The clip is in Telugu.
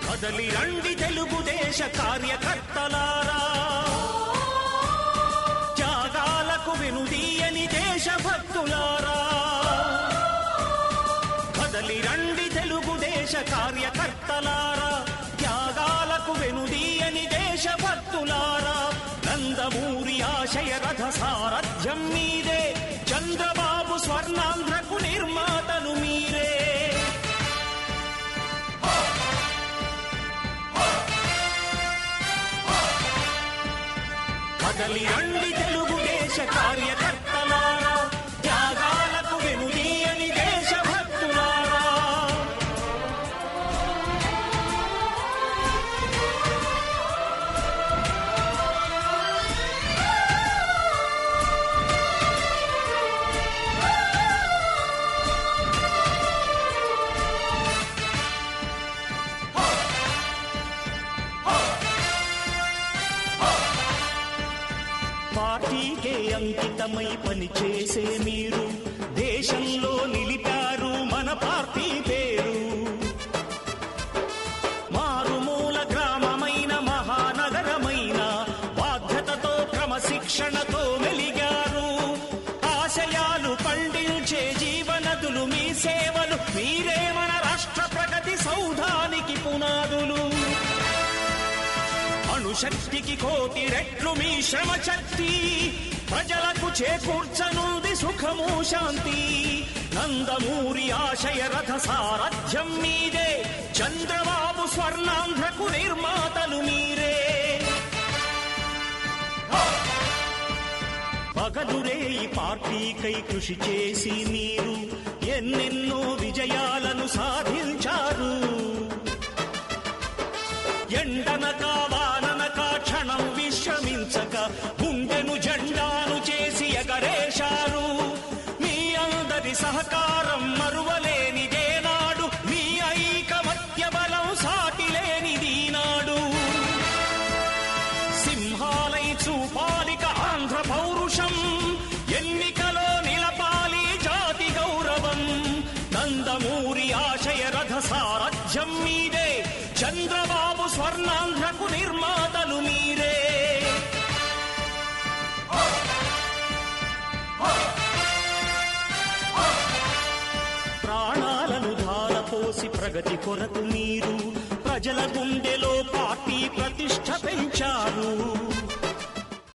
కదలి రండి తెలుగుదేశ కార్యకర్తలారా, త్యాగాలకు వెనుదీయని దేశభక్తులారా. కదలి రండి తెలుగుదేశ కార్యకర్తలారా, త్యాగాలకు వెనుదీయని దేశభక్తులారా. నందమూరి ఆశయ రథ సారథ్యం మీదే, చంద్రబాబు స్వర్ణాంధ్రకు నిర్మాతలు మీరే. కదలి రండి తెలుగుదేశ కార్యకర్తలారా, త్యాగాలకు వెనుదీయని దేశభక్తులారా. పార్టీకే అంకితమై పనిచేసే మీరు దేశంలో నిలిపారు మన పార్టీ పేరు. మారుమూల గ్రామమైన మహానగరమైన బాధ్యతతో క్రమశిక్షణతో మెలిగారు. ఆశయాలు పండించే జీవనదులు మీ సేవలు, మీరే మన రాష్ట్ర ప్రగతి సౌధానికి పునాదులు. అణుశక్తికి కోటి రెట్లు మీ శ్రమ శక్తి, ప్రజలకు చేకూర్చనుంది సుఖము శాంతి. నందమూరి ఆశయ రథ సారథ్యం మీదే, చంద్రబాబు స్వర్ణాంధ్రకు నిర్మాతలు మీరే. పగలురే ఈ పార్టీకై కృషి చేసి మీరు ఎన్నెన్నో విజయాలను సాధించారు. ఎండనక వాననక క్షణం విశ్రమించక గుండెను జెండాను చేసి ఎగరేశారు. మీ అందరి సహకారం మరువలేనిదేనాడు, మీ ఐకమత్య బలం సాటిలేనిదీనాడు. సింహాలై చూపాలిక ఆంధ్ర పౌరుషం, ఎన్నికలో నిలపాలి జాతి గౌరవం. నందమూరి ఆశయ రథ సారథ్యం మీదే, చంద్రబాబు స్వర్ణాంధ్రకు నిర్మాతలు మీరే. ప్రాణాలను ధారపోసి ప్రగతి కొరకు మీరు ప్రజల గుండెలో పార్టీ ప్రతిష్ఠ పెంచారు.